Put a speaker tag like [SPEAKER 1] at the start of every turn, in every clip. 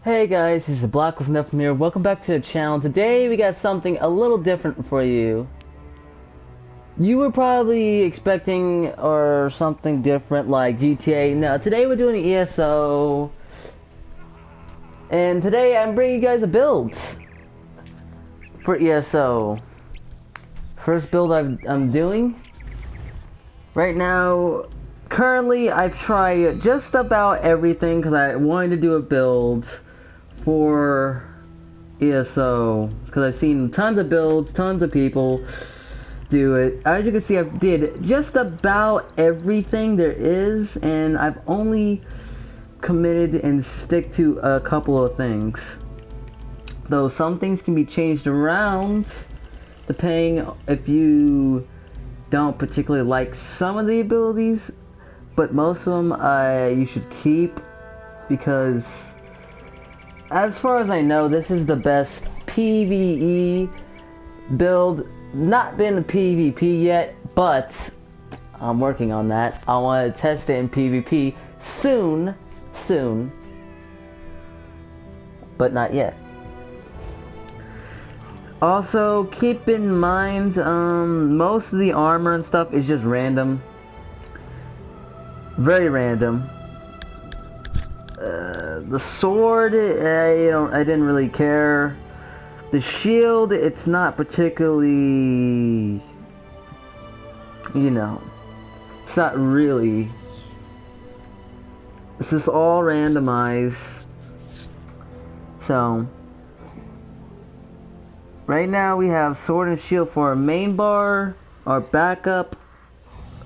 [SPEAKER 1] Hey guys, this is Black with Nephilim here. Welcome back to the channel. Today we got something a little different for you. You were probably expecting or something different like GTA. No, today we're doing ESO. And today I'm bringing you guys a build for ESO. First build I'm doing. Right now, currently I've tried just about everything because I wanted to do a build for ESO because I've seen tons of builds, tons of people do it. As you can see, I did just about everything there is, and I've only committed and stick to a couple of things. Though some things can be changed around depending if you don't particularly like some of the abilities, but most of them you should keep because as far as I know, this is the best PvE build. Not been a PvP yet, but I'm working on that. I want to test it in PvP soon, but not yet. Also, keep in mind, most of the armor and stuff is just random. Very random. The sword, I didn't really care. The shield, it's not particularly, it's not really. This is all randomized. So, right now we have sword and shield for our main bar, our backup,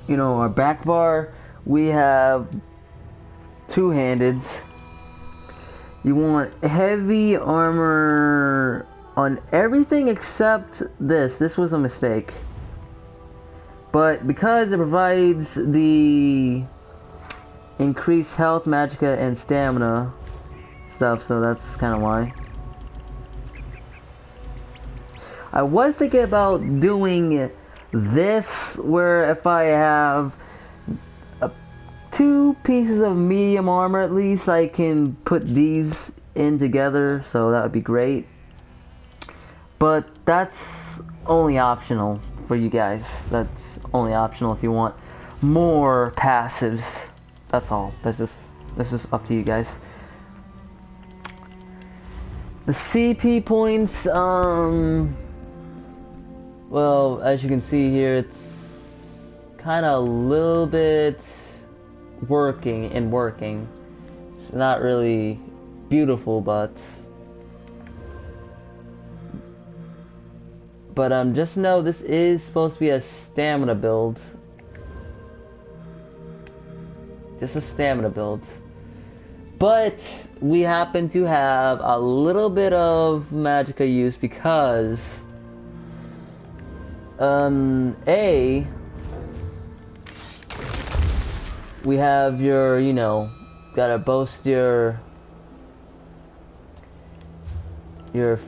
[SPEAKER 1] our back bar. We have two-handeds. You want heavy armor on everything except this. This was a mistake. But because it provides the increased health, magicka, and stamina stuff, so that's kind of why. I was thinking about doing this, where if I have two pieces of medium armor at least, I can put these in together, so that would be great. But that's only optional for you guys. That's only optional if you want more passives. That's all. That's just up to you guys. The CP points, well, as you can see here, it's kind of a little bit working. It's not really beautiful, but just know this is supposed to be a stamina build. Just a stamina build. But we happen to have a little bit of magicka use because we have your, gotta boast your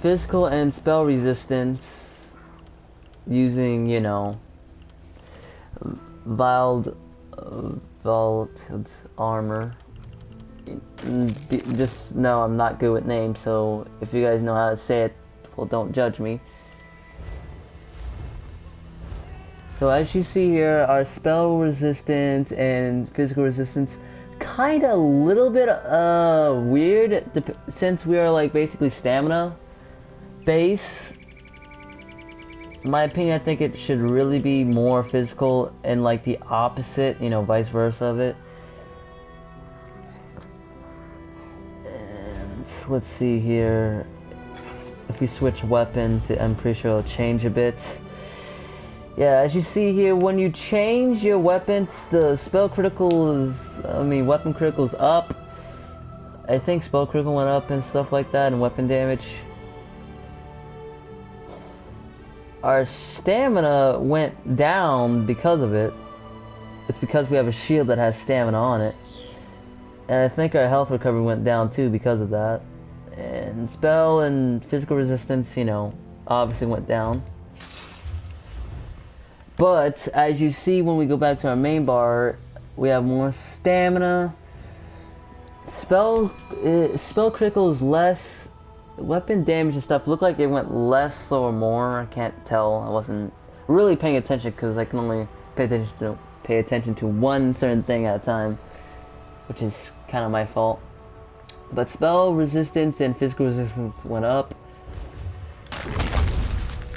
[SPEAKER 1] physical and spell resistance using, vaulted armor. Just know I'm not good with names, so if you guys know how to say it, well, don't judge me. So as you see here, our spell resistance and physical resistance kind of a little bit weird since we are like basically stamina base. In my opinion, I think it should really be more physical and like the opposite, vice versa of it. And let's see here. If we switch weapons, I'm pretty sure it'll change a bit. Yeah, as you see here, when you change your weapons, the spell critical is, weapon critical is up. I think spell critical went up and stuff like that, and weapon damage. Our stamina went down because of it. It's because we have a shield that has stamina on it. And I think our health recovery went down too because of that. And spell and physical resistance, obviously went down. But as you see when we go back to our main bar, we have more stamina, spell critical is less. Weapon damage and stuff look like it went less or more. I can't tell. I wasn't really paying attention because I can only pay attention to one certain thing at a time, which is kind of my fault. But spell resistance and physical resistance went up.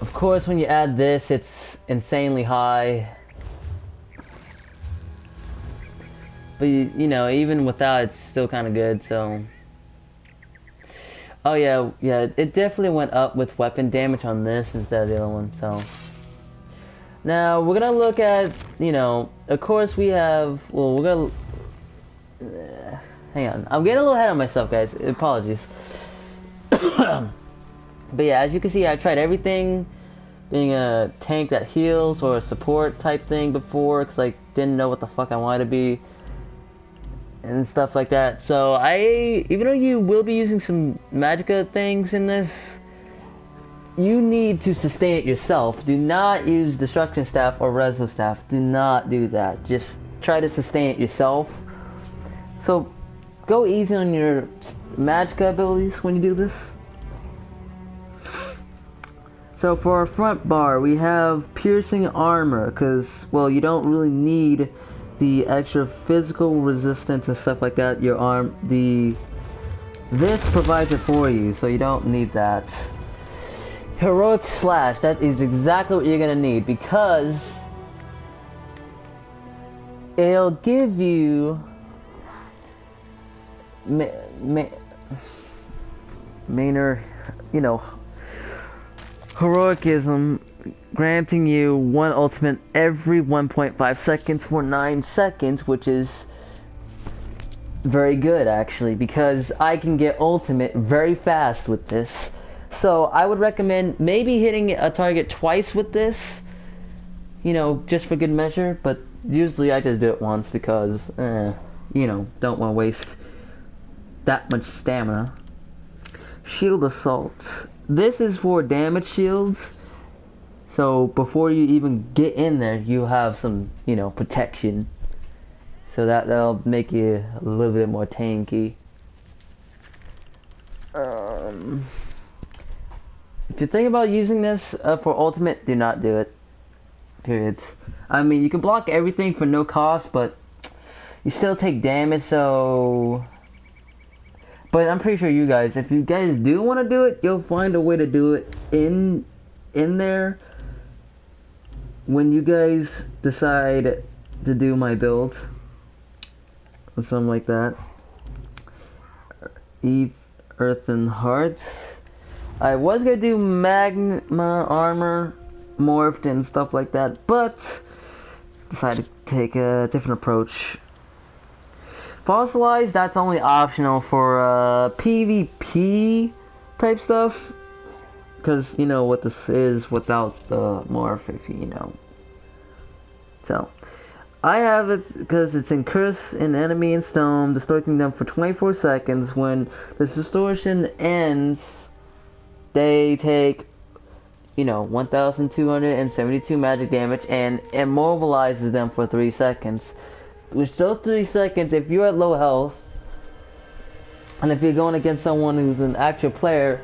[SPEAKER 1] Of course, when you add this, it's insanely high. But you know, even without, it's still kind of good. So. Oh yeah, it definitely went up with weapon damage on this instead of the other one, so. Now, we're gonna look at, you know, of course we have, well, we're gonna, hang on, I'm getting a little ahead of myself, guys, apologies. But yeah, as you can see, I tried everything, being a tank that heals or a support type thing before, because I didn't know what the fuck I wanted to be. And stuff like that. So even though you will be using some magicka things in this, you need to sustain it yourself. Do not use destruction staff or reso staff. Do not do that. Just try to sustain it yourself. So go easy on your magicka abilities when you do this. So for our front bar, we have piercing armor, because, well, you don't really need the extra physical resistance and stuff like that. Your arm, this provides it for you, so you don't need that. Heroic slash, that is exactly what you're gonna need, because it'll give you minor, you know, heroicism, granting you one ultimate every 1.5 seconds for 9 seconds, which is very good actually, because I can get ultimate very fast with this. So I would recommend maybe hitting a target twice with this, you know, just for good measure, but usually I just do it once because, you know, don't want to waste that much stamina. Shield assault. This is for damage shields. So before you even get in there, you have some, you know, protection. So that'll make you a little bit more tanky. If you think about using this for ultimate, do not do it. Period. I mean, you can block everything for no cost, but you still take damage, so. But I'm pretty sure you guys, if you guys do want to do it, you'll find a way to do it in there. When you guys decide to do my build, or something like that. Earth and Heart. I was gonna do magma armor, morphed and stuff like that, but decided to take a different approach. Fossilized, that's only optional for PvP type stuff, because you know what this is without the morph, if you know. So I have it because it's increase an enemy in stone, distorting them for 24 seconds. When this distortion ends, they take, you know, 1,272 magic damage and immobilizes them for 3 seconds. Which those 3 seconds, if you're at low health, and if you're going against someone who's an actual player,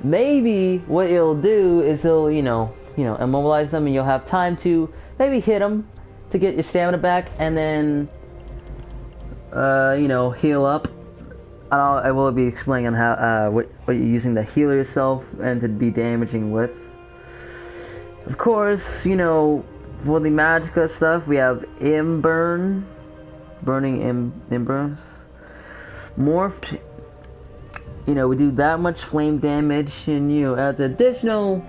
[SPEAKER 1] maybe what it'll do is it'll, you know, immobilize them, and you'll have time to maybe hit them to get your stamina back, and then, you know, heal up. I will be explaining on how what you're using to heal yourself and to be damaging with. Of course, you know, for the magicka stuff, we have burning embers, morphed. You know, we do that much flame damage, and you add the additional,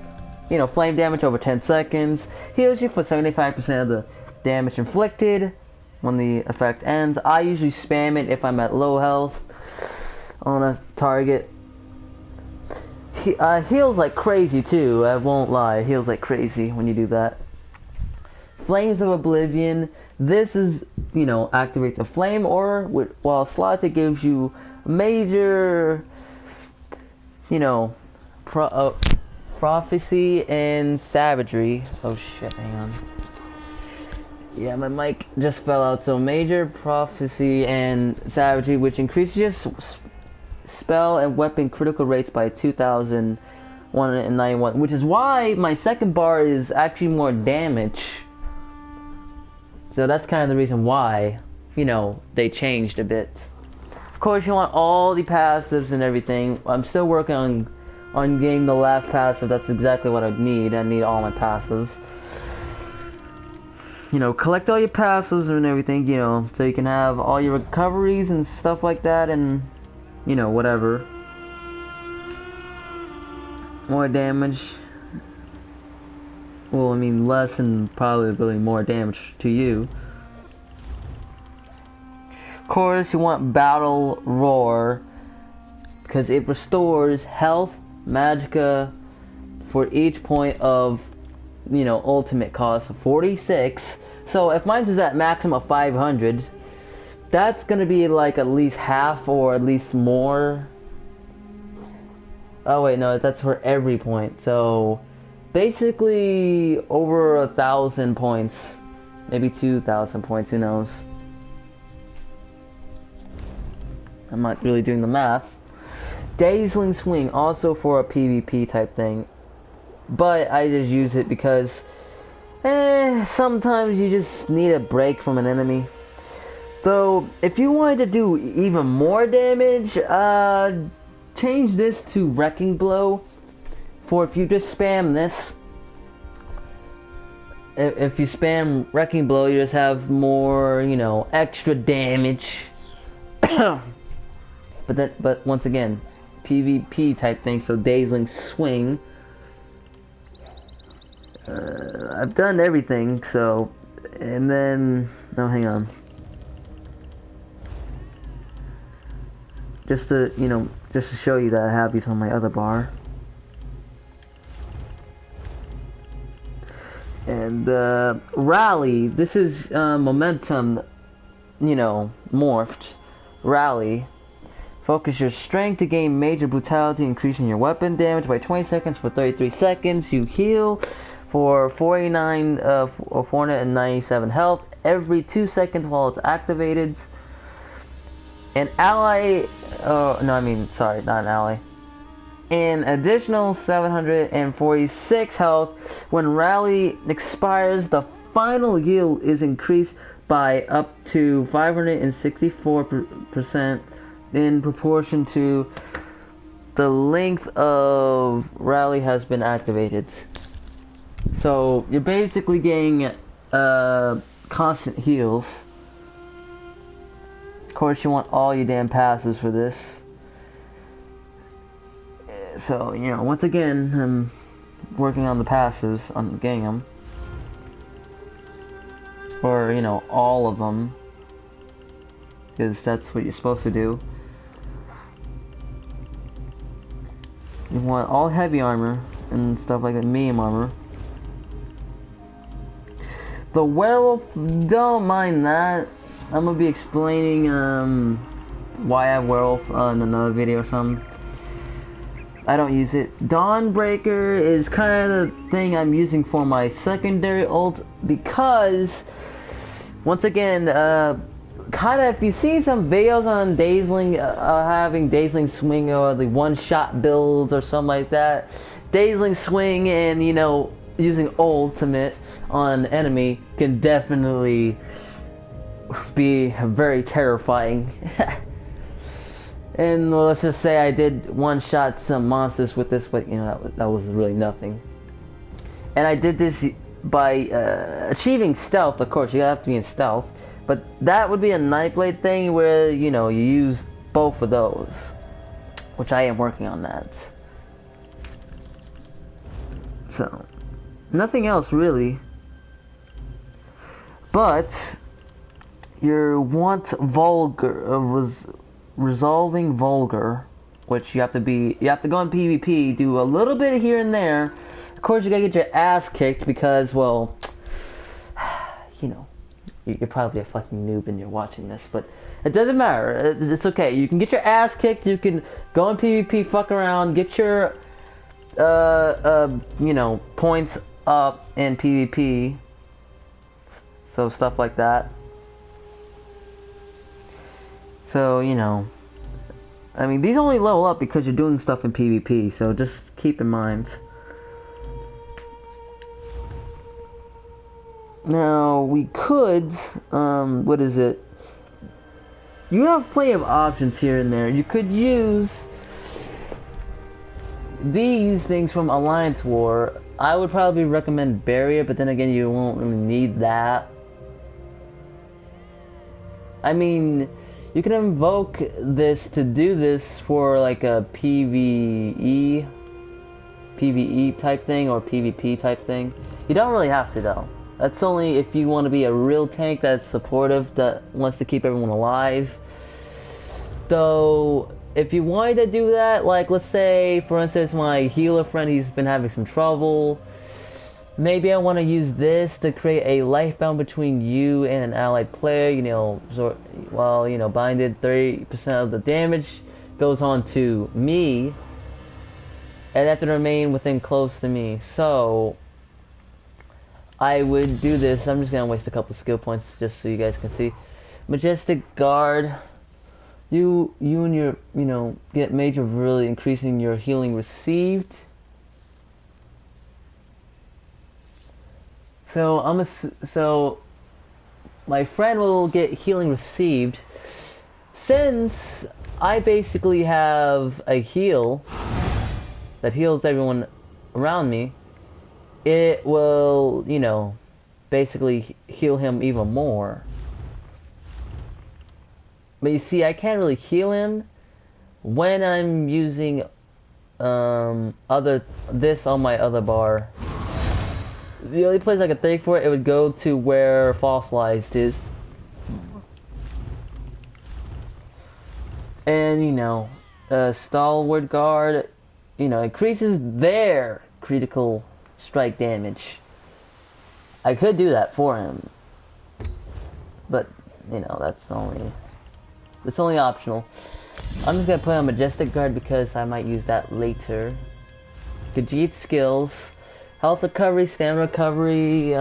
[SPEAKER 1] you know, flame damage over 10 seconds. Heals you for 75% of the damage inflicted when the effect ends. I usually spam it if I'm at low health on a target. Heals like crazy too, I won't lie. Heals like crazy when you do that. Flames of Oblivion. This is, you know, activates a flame aura, while slots it gives you major, you know, prophecy and savagery. Oh shit, hang on. Yeah, my mic just fell out. So major prophecy and savagery, which increases your spell and weapon critical rates by 2,191, which is why my second bar is actually more damage. So that's kind of the reason why, you know, they changed a bit. Of course, you want all the passives and everything. I'm still working on getting the last passive. That's exactly what I need. I need all my passives. You know, collect all your passives and everything, you know, so you can have all your recoveries and stuff like that, and, you know, whatever. More damage. Well, I mean, less and probably more damage to you. Of course, you want Battle Roar, because it restores health, magicka, for each point of, you know, ultimate cost of 46. So if mine is at maximum of 500, that's gonna be like at least half or at least more. Oh wait, no, that's for every point. So basically over 1,000 points, maybe 2,000 points, who knows. I'm not really doing the math. Dazzling Swing, also for a PvP type thing, but I just use it because sometimes you just need a break from an enemy. Though if you wanted to do even more damage, change this to Wrecking Blow. For if you just spam this, if you spam Wrecking Blow, you just have more, you know, extra damage. But once again, PvP type thing. So Dazzling Swing. I've done everything. So, and then no, hang on. Just to, you know, just to show you that I have these on my other bar. And Rally, this is momentum, you know, morphed. Rally. Focus your strength to gain major brutality, increasing your weapon damage by 20 seconds for 33 seconds. You heal for 497 health every 2 seconds while it's activated. An ally, sorry, not an ally. An additional 746 health. When Rally expires, the final heal is increased by up to 564% in proportion to the length of Rally has been activated. So you're basically getting constant heals. Of course, you want all your damn passes for this. So, you know, once again, I'm working on the passives, on getting them. Or, you know, all of them. Because that's what you're supposed to do. You want all heavy armor and stuff like that, medium armor. The werewolf, don't mind that. I'm gonna be explaining why I have werewolf in another video or something. I don't use it. Dawnbreaker is kind of the thing I'm using for my secondary ult, because once again, kind of, if you've seen some videos on Dazzling, having Dazzling Swing or the one-shot builds or something like that, Dazzling Swing and, you know, using ultimate on enemy can definitely be very terrifying. And well, let's just say I did one-shot some monsters with this, but you know, that was really nothing. And I did this by achieving stealth. Of course, you have to be in stealth, but that would be a Nightblade thing where, you know, you use both of those, which I am working on that. So nothing else really, but you want vulgar resolving vulgar, which you have to go in PvP, do a little bit here and there. Of course, you gotta get your ass kicked because, well, you know, you're probably a fucking noob and you're watching this, but it doesn't matter. It's okay. You can get your ass kicked. You can go in PvP, fuck around, get your you know, points up in PvP. So stuff like that. So, you know, I mean, these only level up because you're doing stuff in PvP, so just keep in mind. Now, we could, what is it? You have plenty of options here and there. You could use these things from Alliance War. I would probably recommend Barrier, but then again, you won't really need that. I mean, you can invoke this to do this for like a PvE type thing or PvP type thing. You don't really have to though. That's only if you want to be a real tank that's supportive, that wants to keep everyone alive. Though, if you wanted to do that, like let's say, for instance, my healer friend, he's been having some trouble. Maybe I want to use this to create a life bound between you and an allied player, you know, while, you know, binded 30% of the damage goes on to me, and have to remain within close to me. So, I would do this. I'm just going to waste a couple skill points just so you guys can see. Majestic Guard. You and your, you know, get major of really increasing your healing received. So my friend will get healing received. Since I basically have a heal that heals everyone around me, it will, you know, basically heal him even more. But you see, I can't really heal him when I'm using this on my other bar. The only place I could think for it, would go to where Fossilized is. And, you know, Stalwart Guard, you know, increases their critical strike damage. I could do that for him. But, you know, it's only optional. I'm just gonna put on Majestic Guard because I might use that later. Khajiit skills. Health recovery, stamina recovery,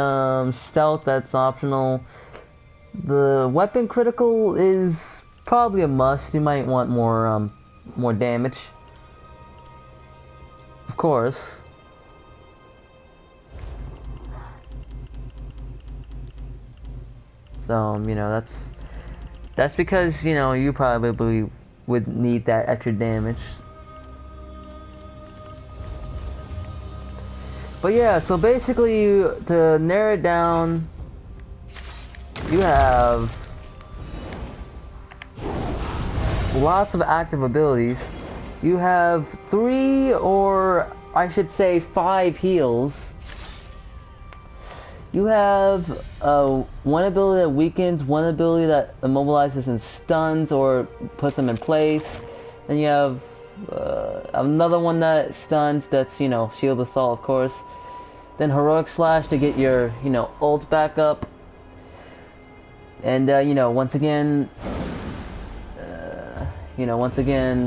[SPEAKER 1] stealth, that's optional. The weapon critical is probably a must. You might want more damage. Of course. So, you know, that's because, you know, you probably would need that extra damage. But yeah, so basically, to narrow it down, you have lots of active abilities. You have 3, or I should say 5 heals. You have one ability that weakens, one ability that immobilizes and stuns or puts them in place. Then you have another one that stuns, that's, you know, Shield Assault, of course. Then Heroic Slash to get your, you know, ult back up. And, you know, once again,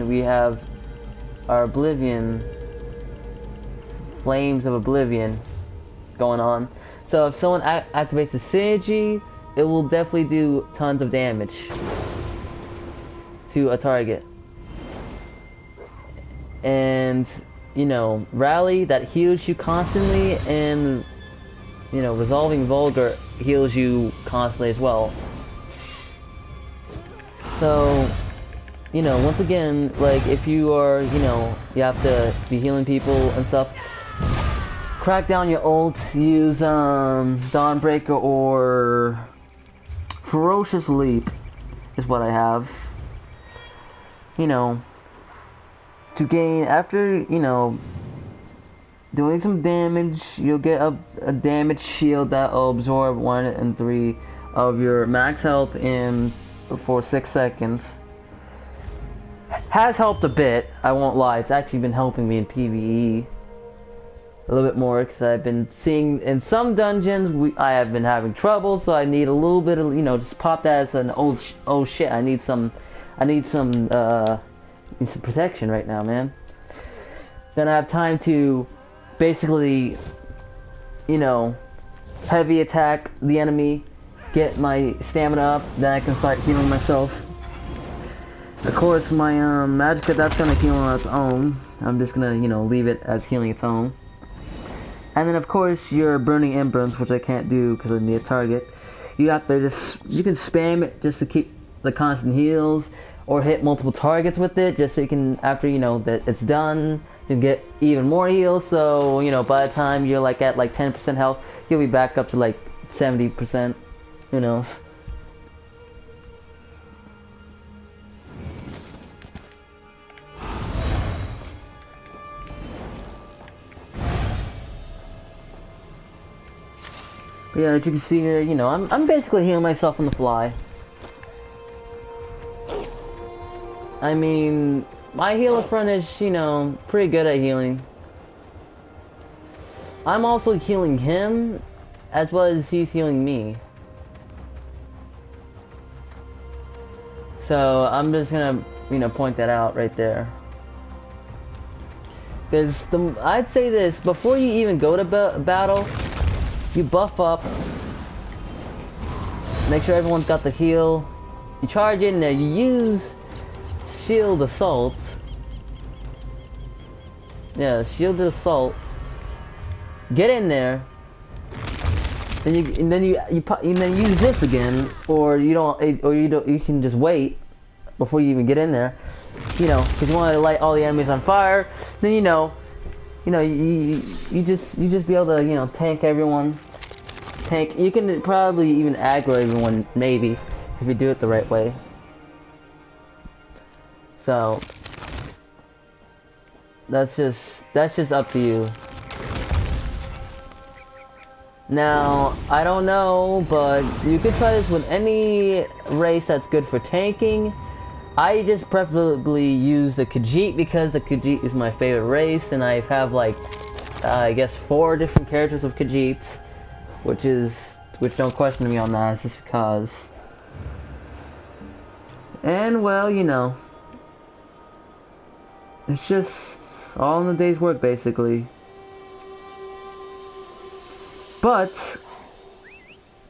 [SPEAKER 1] we have our Oblivion, Flames of Oblivion going on. So if someone activates the synergy, it will definitely do tons of damage to a target. And, you know, Rally, that heals you constantly, and, you know, Resolving Vulgar heals you constantly as well. So, you know, once again, like, if you are, you know, you have to be healing people and stuff, crack down your ults, use Dawnbreaker or Ferocious Leap is what I have. You know, to gain, after, you know, doing some damage, you'll get a damage shield that will absorb 1 and 3 of your max health for 6 seconds. Has helped a bit, I won't lie. It's actually been helping me in PvE a little bit more, because I've been seeing in some dungeons I have been having trouble, so I need a little bit of, you know, just pop that as an oh shit, I need some protection right now, man. Then I have time to basically, you know, heavy attack the enemy, get my stamina up, then I can start healing myself. Of course, my magicka, that's gonna heal on its own. I'm just gonna, you know, leave it as healing its own. And then of course your burning emblems, which I can't do because I need a target. You have to you can spam it just to keep the constant heals, or hit multiple targets with it, just so you can, after you know that it's done, you can get even more heals. So you know, by the time you're like at like 10% health, you'll be back up to like 70%. Who knows? But yeah, as you can see here, you know, I'm basically healing myself on the fly. I mean, my healer friend is, you know, pretty good at healing. I'm also healing him, as well as he's healing me. So, I'm just gonna, you know, point that out right there. Because, I'd say this, before you even go to battle, you buff up, make sure everyone's got the heal, you charge in there, you use shield assault. Yeah, shielded assault. Get in there. Then you use this again, or you can just wait before you even get in there. You know, because you want to light all the enemies on fire. Then you just be able to, you know, tank everyone. You can probably even aggro everyone, maybe, if you do it the right way. So that's just up to you. Now, I don't know, but you could try this with any race that's good for tanking. I just preferably use the Khajiit because the Khajiit is my favorite race, and I have like I guess 4 different characters of Khajiits, which don't question me on that, it's just because. And well, you know, it's just all in the day's work basically. But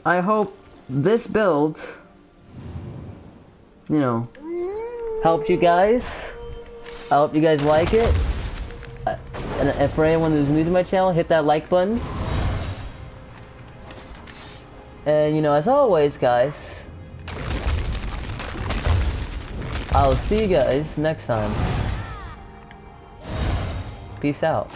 [SPEAKER 1] I hope this build, you know, helped you guys. I hope you guys like it. And for anyone who's new to my channel, hit that like button. And you know, as always guys, I'll see you guys next time. Peace out.